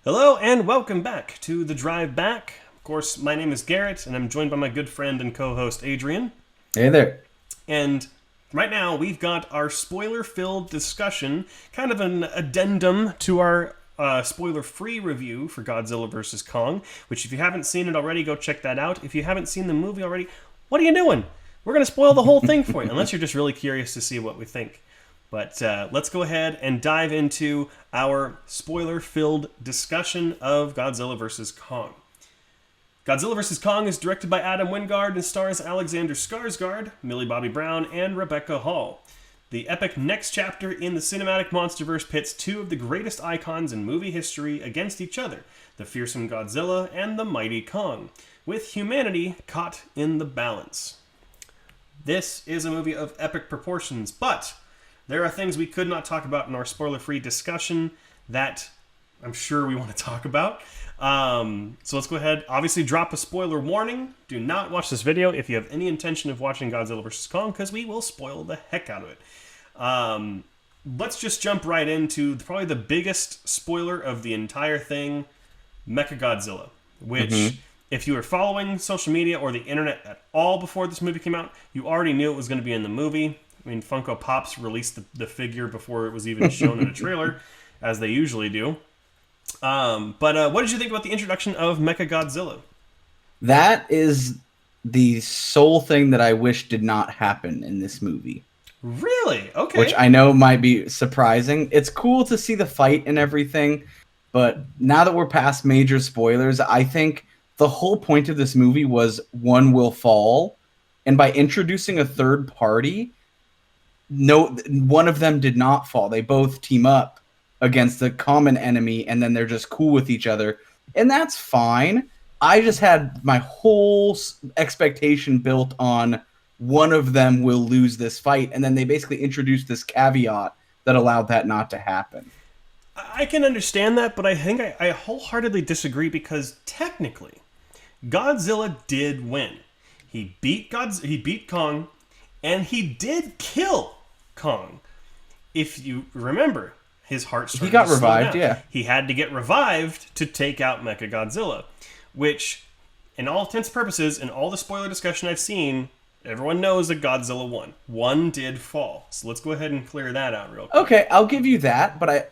Hello and welcome back to The Drive Back. Of course, my name is Garrett and I'm joined by my good friend and co-host Adrian. Hey there. And right now we've got our spoiler-filled discussion, kind of an addendum to our spoiler-free review for Godzilla vs. Kong, which if you haven't seen it already, go check that out. If you haven't seen the movie already, what are you doing? We're going to spoil the whole thing for you, unless you're just really curious to see what we think. But let's go ahead and dive into our spoiler-filled discussion of Godzilla vs. Kong. Godzilla vs. Kong is directed by Adam Wingard and stars Alexander Skarsgård, Millie Bobby Brown, and Rebecca Hall. The epic next chapter in the cinematic monsterverse pits two of the greatest icons in movie history against each other, the fearsome Godzilla and the mighty Kong, with humanity caught in the balance. This is a movie of epic proportions, but there are things we could not talk about in our spoiler-free discussion that I'm sure we want to talk about. So let's go ahead. Obviously, drop a spoiler warning. Do not watch this video if you have any intention of watching Godzilla vs. Kong, because we will spoil the heck out of it. Let's just jump right into probably the biggest spoiler of the entire thing, Mechagodzilla, which, if you were following social media or the internet at all before this movie came out, you already knew it was going to be in the movie. I mean, Funko Pops released the figure before it was even shown in a trailer, as they usually do. But what did you think about the introduction of Mechagodzilla? That is the sole thing that I wish did not happen in this movie. Really? Okay. Which I know might be surprising. It's cool to see the fight and everything, but now that we're past major spoilers, I think the whole point of this movie was one will fall, and by introducing a third party, no, one of them did not fall. They both team up against the common enemy, and then they're just cool with each other, and that's fine. I just had my whole expectation built on one of them will lose this fight, and then they basically introduced this caveat that allowed that not to happen. I can understand that, but I think I wholeheartedly disagree, because technically, Godzilla did win. He beat Kong, and he did kill Kong. If you remember, his heart started He got to slow revived, down. yeah. He had to get revived to take out Mechagodzilla, which, in all intents and purposes, in all the spoiler discussion I've seen, everyone knows that Godzilla won. One did fall. So let's go ahead and clear that out real quick. Okay, I'll give you that, but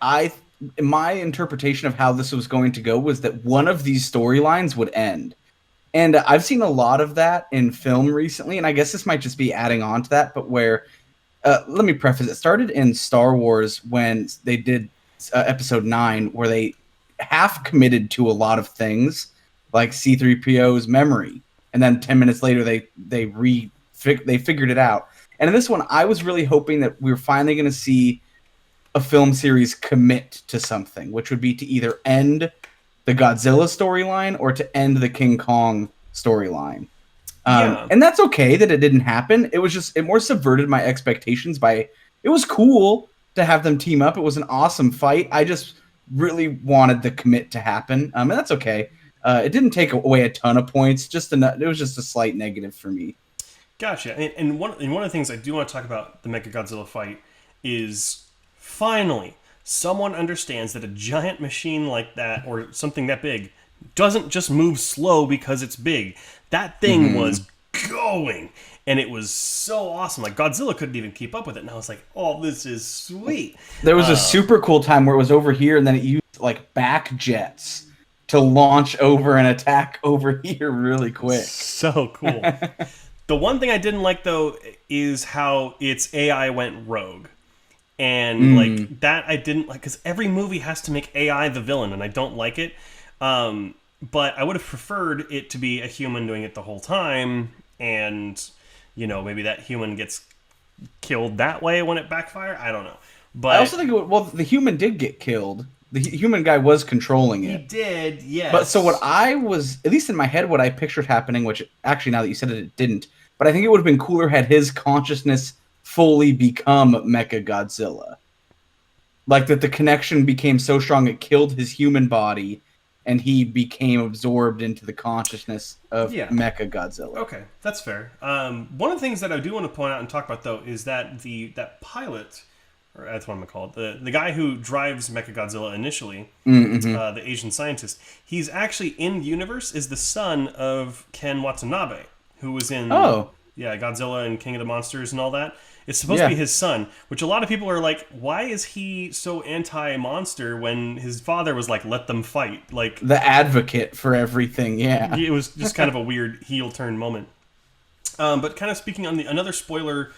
my interpretation of how this was going to go was that one of these storylines would end. And I've seen a lot of that in film recently, and I guess this might just be adding on to that, but where, let me preface, it started in Star Wars when they did Episode 9, where they half committed to a lot of things, like C-3PO's memory, and then 10 minutes later they figured it out. And in this one, I was really hoping that we were finally going to see a film series commit to something, which would be to either end the Godzilla storyline or to end the King Kong storyline. And that's okay that it didn't happen. It was just, it more subverted my expectations by, it was cool to have them team up. It was an awesome fight. I just really wanted the commit to happen. And that's okay. It didn't take away a ton of points. It was just a slight negative for me. Gotcha. And one of the things I do want to talk about the Mechagodzilla fight is finally someone understands that a giant machine like that, or something that big, doesn't just move slow because it's big. That thing was going, and it was so awesome. Like, Godzilla couldn't even keep up with it, and I was like, oh, this is sweet. There was a super cool time where it was over here, and then it used, like, back jets to launch over and attack over here really quick. So cool. The one thing I didn't like, though, is how its AI went rogue. And like that I didn't like, because every movie has to make AI the villain, and I don't like it. But I would have preferred it to be a human doing it the whole time, and maybe that human gets killed that way when it backfires. I don't know. But I also think the human did get killed. The human guy was controlling it. He did, yes. But so what I was, at least in my head, what I pictured happening, which actually now that you said it, it didn't. But I think it would have been cooler had his consciousness fully become Mechagodzilla. Like that the connection became so strong it killed his human body and he became absorbed into the consciousness of Mechagodzilla. Okay, that's fair. One of the things that I do want to point out and talk about, though, is that that pilot or that's what I'm gonna call it. The guy who drives Mechagodzilla initially, the Asian scientist, he's actually in the universe is the son of Ken Watanabe, who was in Oh. Godzilla and King of the Monsters and all that. It's supposed to Yeah. be his son, which a lot of people are like, why is he so anti-monster when his father was like, let them fight? Like, The advocate for everything, yeah. it was just kind of a weird heel turn moment. But kind of speaking on another spoiler,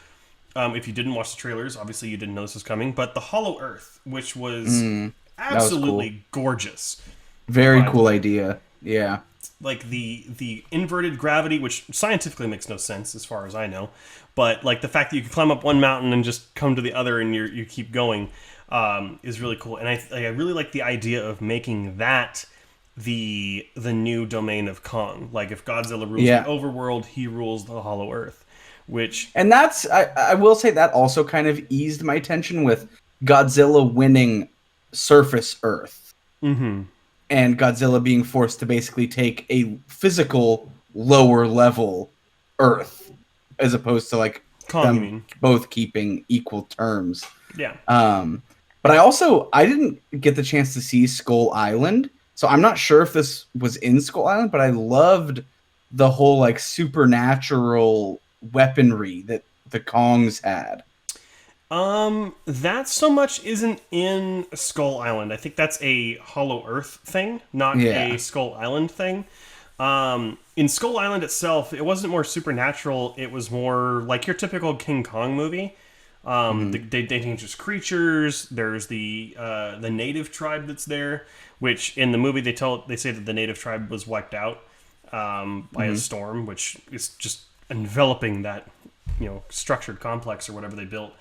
if you didn't watch the trailers, obviously you didn't know this was coming, but the Hollow Earth, which was absolutely gorgeous. Very cool idea. Yeah. Like the inverted gravity, which scientifically makes no sense as far as I know, but like the fact that you can climb up one mountain and just come to the other and you keep going is really cool. And I really like the idea of making that the new domain of Kong. Like if Godzilla rules the overworld, he rules the Hollow Earth. And that's I will say that also kind of eased my tension with Godzilla winning surface Earth. Mm-hmm. And Godzilla being forced to basically take a physical lower level Earth, as opposed to like them both keeping equal terms. Yeah. But I didn't get the chance to see Skull Island, so I'm not sure if this was in Skull Island. But I loved the whole like supernatural weaponry that the Kongs had. That so much isn't in Skull Island. I think that's a Hollow Earth thing, not a Skull Island thing. In Skull Island itself, it wasn't more supernatural. It was more like your typical King Kong movie. They dangerous creatures. There's the native tribe that's there, which in the movie they say that the native tribe was wiped out by a storm, which is just enveloping that structured complex or whatever they built.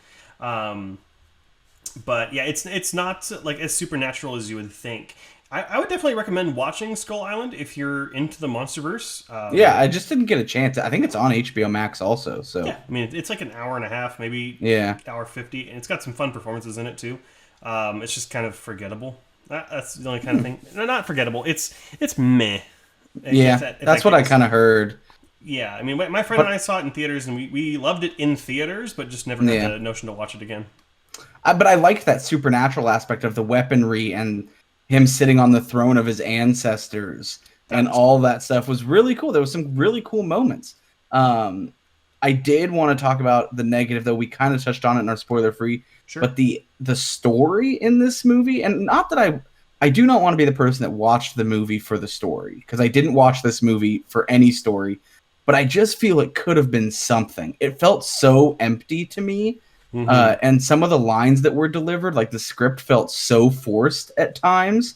But yeah, it's not like as supernatural as you would think. I would definitely recommend watching Skull Island if you're into the MonsterVerse. I just didn't get a chance. I think it's on HBO Max also. So yeah, I mean it's like an hour and a half, maybe hour 50, and it's got some fun performances in it too. It's just kind of forgettable. That's the only kind of thing. No, not forgettable. It's meh. That's what I kind of heard. Yeah, I mean, my friend and I saw it in theaters, and we loved it in theaters, but just never had the notion to watch it again. But I liked that supernatural aspect of the weaponry and him sitting on the throne of his ancestors, and all that stuff was really cool. There was some really cool moments. I did want to talk about the negative, though. We kind of touched on it in our spoiler-free. Sure. But the story in this movie, and not that I do not want to be the person that watched the movie for the story, because I didn't watch this movie for any story. But I just feel it could have been something. It felt so empty to me. And some of the lines that were delivered, like the script felt so forced at times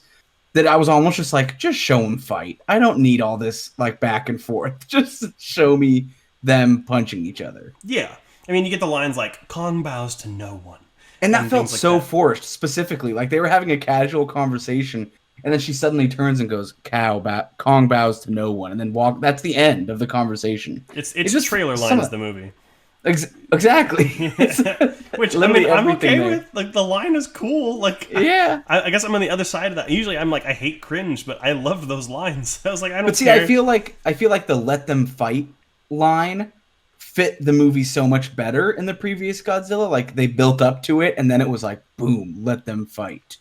that I was almost just like, just show them fight. I don't need all this like back and forth. Just show me them punching each other. Yeah. I mean, you get the lines like, Kong bows to no one. And that felt so forced, specifically. Like they were having a casual conversation, and then she suddenly turns and goes, Kong bows to no one, and then that's the end of the conversation. It's just trailer lines of the movie. Exactly. Which I mean, I'm okay with. Like the line is cool. Like I guess I'm on the other side of that. Usually I'm like, I hate cringe, but I love those lines. I was like, I don't care. I feel like the "let them fight" line fit the movie so much better in the previous Godzilla. Like they built up to it, and then it was like, boom, let them fight.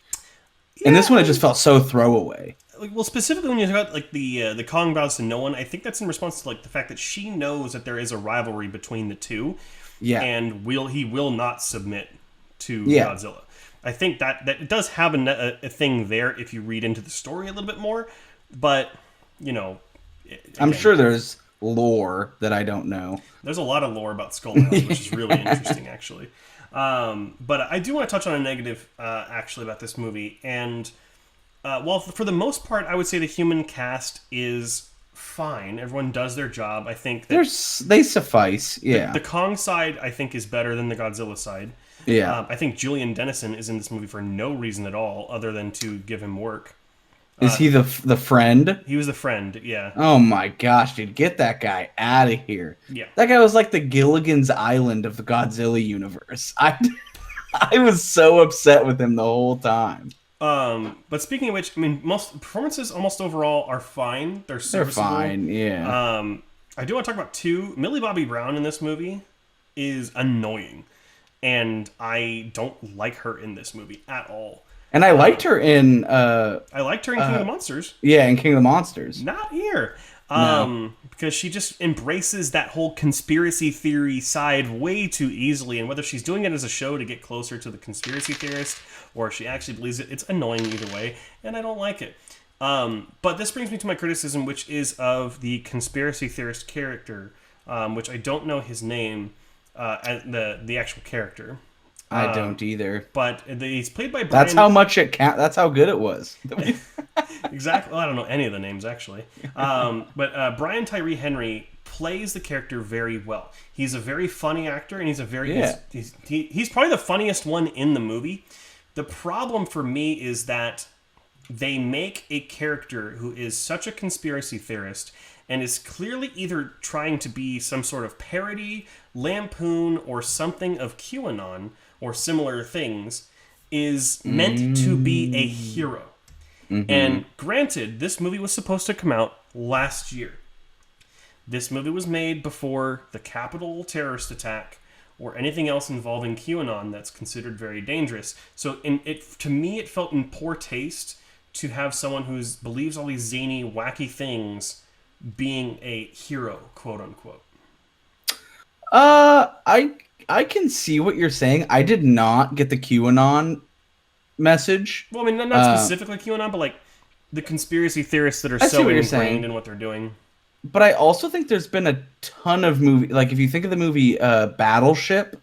And this one, it just felt so throwaway. Well, specifically when you talk about like the Kong bows to no one, I think that's in response to like the fact that she knows that there is a rivalry between the two, and he will not submit to Godzilla. I think that it does have a thing there if you read into the story a little bit more, but again, I'm sure there's lore that I don't know. There's a lot of lore about Skull Island, which is really interesting, actually. But I do want to touch on a negative, actually, about this movie. And, well, for the most part, I would say the human cast is fine. Everyone does their job. I think that they suffice, yeah. The Kong side, I think, is better than the Godzilla side. Yeah. I think Julian Dennison is in this movie for no reason at all other than to give him work. Is he the friend? He was the friend, yeah. Oh my gosh, dude, get that guy out of here. Yeah. That guy was like the Gilligan's Island of the Godzilla universe. I was so upset with him the whole time. But speaking of which, I mean, most performances almost overall are fine. They're serviceable. They're fine, yeah. I do want to talk about two. Millie Bobby Brown in this movie is annoying. and I don't like her in this movie at all. And I liked her in I liked her in King of the Monsters. yeah, in King of the Monsters. Not here. No. Because she just embraces that whole conspiracy theory side way too easily, and whether she's doing it as a show to get closer to the conspiracy theorist or she actually believes it, it's annoying either way, and I don't like it. But this brings me to my criticism, which is of the conspiracy theorist character, which I don't know his name, the actual character. I don't either. But he's played by Brian. That's how much it count. That's how good it was. Exactly. Well, I don't know any of the names actually. But Brian Tyree Henry plays the character very well. He's a very funny actor, and he's a very he's probably the funniest one in the movie. The problem for me is that they make a character who is such a conspiracy theorist and is clearly either trying to be some sort of parody, lampoon, or something of QAnon or similar things, is meant to be a hero. And granted, this movie was supposed to come out last year. This movie was made before the Capitol terrorist attack or anything else involving QAnon that's considered very dangerous. So to me, it felt in poor taste to have someone who believes all these zany, wacky things being a hero, quote unquote. I can see what you're saying. I did not get the QAnon message. Well, I mean, not specifically QAnon, but like the conspiracy theorists that are so ingrained in what they're doing. But I also think there's been a ton of movie. Like if you think of the movie Battleship,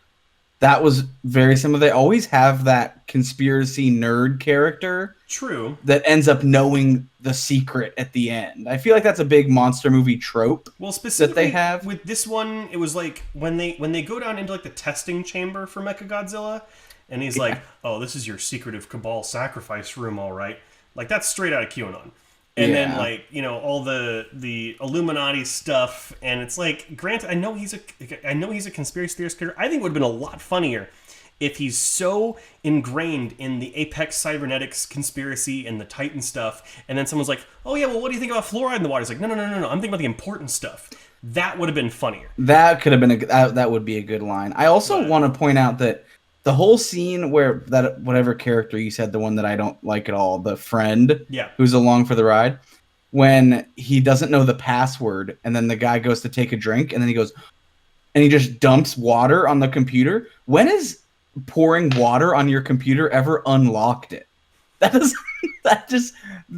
that was very similar. They always have that conspiracy nerd character. True. That ends up knowing the secret at the end. I feel like that's a big monster movie trope. Well, specifically that they have with this one, it was like when they go down into like the testing chamber for Mechagodzilla, and he's like, "Oh, this is your secretive Cabal sacrifice room, all right." Like that's straight out of QAnon. And then like, you know, all the Illuminati stuff, and it's like, granted, I know he's a conspiracy theorist character. I think it would have been a lot funnier if he's so ingrained in the Apex Cybernetics conspiracy and the Titan stuff, and then someone's like, "Oh yeah, well, what do you think about fluoride in the water?" He's like, "No, I'm thinking about the important stuff." That would have been funnier. That could have been that would be a good line. I also want to point out that the whole scene where that whatever character you said, the one that I don't like at all, the friend who's along for the ride, when he doesn't know the password, and then the guy goes to take a drink, and then he goes, and he just dumps water on the computer. When is pouring water on your computer ever unlocked it?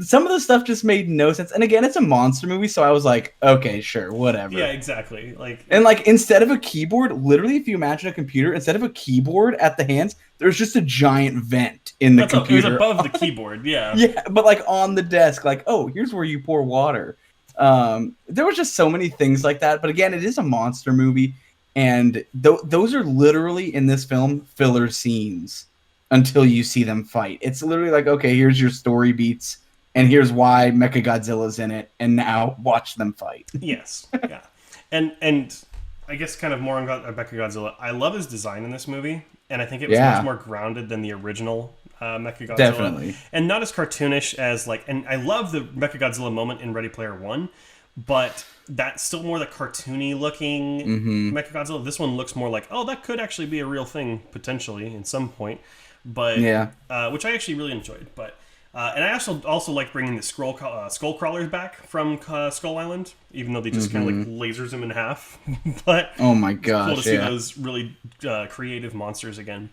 Some of the stuff just made no sense. And again, it's a monster movie, so I was like, okay, sure, whatever. Yeah, exactly. And instead of a keyboard, literally, if you imagine a computer, instead of a keyboard at the hands, there's just a giant vent in the computer. It was above the keyboard, yeah. Yeah, but on the desk, oh, here's where you pour water. There was just so many things like that. But again, it is a monster movie, and those are literally in this film filler scenes until you see them fight. It's literally like, okay, here's your story beats, and here's why Mechagodzilla's in it, and now watch them fight. Yes, yeah. And I guess kind of more on Mechagodzilla, I love his design in this movie, and I think it was much more grounded than the original Mechagodzilla. Definitely. And not as cartoonish as, and I love the Mechagodzilla moment in Ready Player One, but that's still more the cartoony looking Mechagodzilla. This one looks more like, oh, that could actually be a real thing, potentially, in some point. But which I actually really enjoyed. But and I also like bringing the skull crawlers back from Skull Island, even though they just kind of lasers him in half. But oh my gosh, cool to see those really creative monsters again.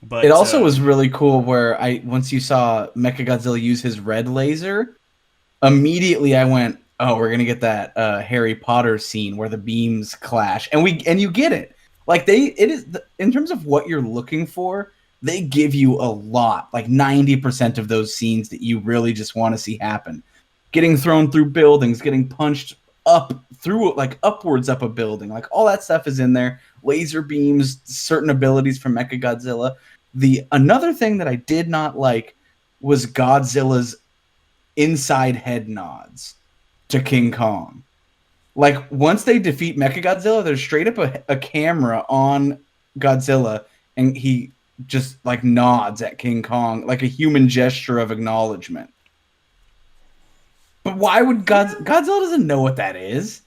But it also was really cool where once you saw Mechagodzilla use his red laser, immediately I went, oh, we're gonna get that Harry Potter scene where the beams clash, and you get it. In terms of what you're looking for, they give you a lot, 90% of those scenes that you really just want to see happen. Getting thrown through buildings, getting punched upwards up a building, all that stuff is in there. Laser beams, certain abilities from Mechagodzilla. Another thing that I did not like was Godzilla's inside head nods to King Kong. Once they defeat Mechagodzilla, there's straight up a camera on Godzilla, and he just nods at King Kong like a human gesture of acknowledgement. But why would Godzilla doesn't know what that is?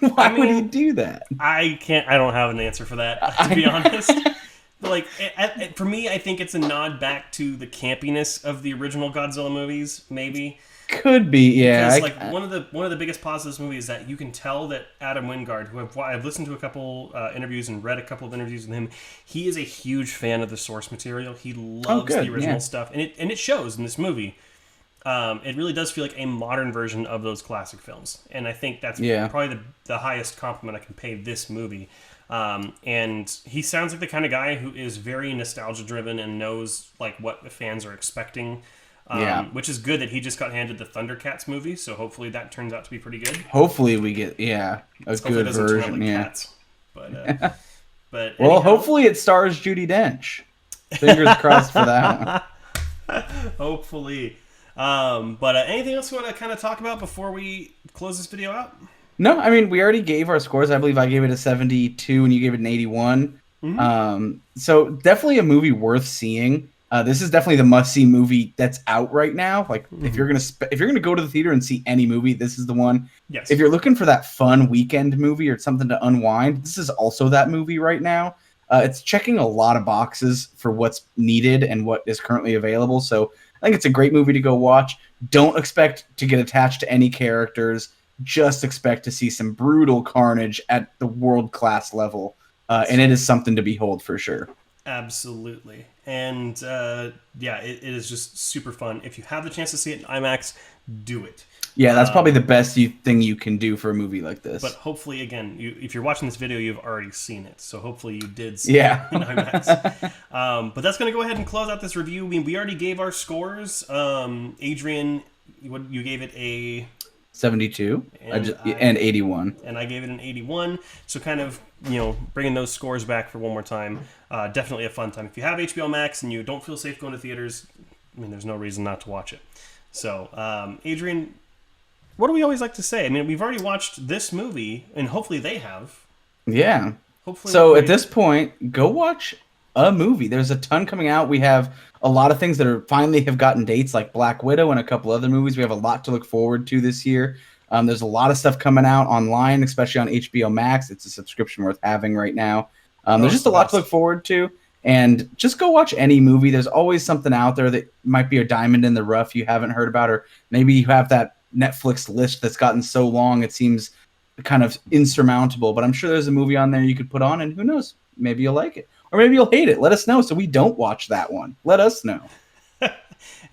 Why would he do that? I don't have an answer for that, to be honest. Like for me, I think it's a nod back to the campiness of the original Godzilla movies, maybe. Could be, yeah. Because like one of the biggest positives of this movie is that you can tell that Adam Wingard, who I've listened to a couple interviews and read a couple of interviews with him, he is a huge fan of the source material. He loves the original stuff, and it shows in this movie. It really does feel like a modern version of those classic films, and I think that's probably the highest compliment I can pay this movie. And he sounds like the kind of guy who is very nostalgia driven and knows like what the fans are expecting. Which is good that he just got handed the Thundercats movie, so hopefully that turns out to be pretty good. Hopefully we get a good version. Cats. But but well, hopefully it stars Judi Dench. Fingers crossed for that one. Hopefully. But anything else you want to kind of talk about before we close this video out? No, I mean we already gave our scores. I believe I gave it a 72 and you gave it an 81. Mm-hmm. So definitely a movie worth seeing. This is definitely the must-see movie that's out right now. Like, if you're gonna go to the theater and see any movie, this is the one. Yes. If you're looking for that fun weekend movie or something to unwind, this is also that movie right now. It's checking a lot of boxes for what's needed and what is currently available. So I think it's a great movie to go watch. Don't expect to get attached to any characters. Just expect to see some brutal carnage at the world-class level. And it is something to behold for sure. Absolutely. And it is just super fun. If you have the chance to see it in IMAX, do it. Yeah, that's probably the best thing you can do for a movie like this. But hopefully, again, if you're watching this video, you've already seen it. So hopefully you did see it in IMAX. But that's going to go ahead and close out this review. I mean, we already gave our scores. Adrian, you gave it a 72 and 81. And I gave it an 81. So kind of, bringing those scores back for one more time. Definitely a fun time. If you have HBO Max and you don't feel safe going to theaters, I mean, there's no reason not to watch it. So, Adrian, what do we always like to say? I mean, we've already watched this movie, and hopefully they have. Yeah. Hopefully. So at this point, go watch a movie. There's a ton coming out. We have a lot of things that are finally have gotten dates, like Black Widow and a couple other movies. We have a lot to look forward to this year. There's a lot of stuff coming out online, especially on HBO Max. It's a subscription worth having right now. There's just a lot to look forward to. And just go watch any movie. There's always something out there that might be a diamond in the rough you haven't heard about, or maybe you have that Netflix list that's gotten so long it seems kind of insurmountable. But I'm sure there's a movie on there you could put on, and who knows? Maybe you'll like it. Or maybe you'll hate it. Let us know so we don't watch that one. Let us know.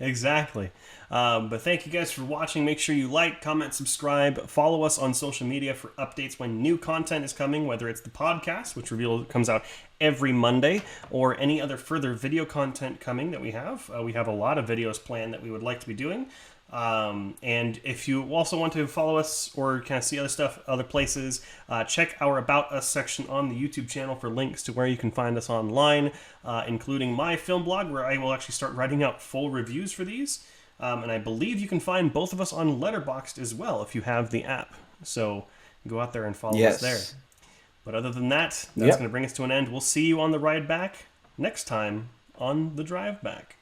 Exactly. But thank you guys for watching. Make sure you like, comment, subscribe. Follow us on social media for updates when new content is coming, whether it's the podcast, which comes out every Monday, or any other further video content coming that we have. We have a lot of videos planned that we would like to be doing. And if you also want to follow us or kind of see other stuff, other places, check our About Us section on the YouTube channel for links to where you can find us online, including my film blog, where I will actually start writing out full reviews for these. And I believe you can find both of us on Letterboxd as well if you have the app. So go out there and follow us there. But other than that, that's going to bring us to an end. We'll see you on the ride back next time on The Drive Back.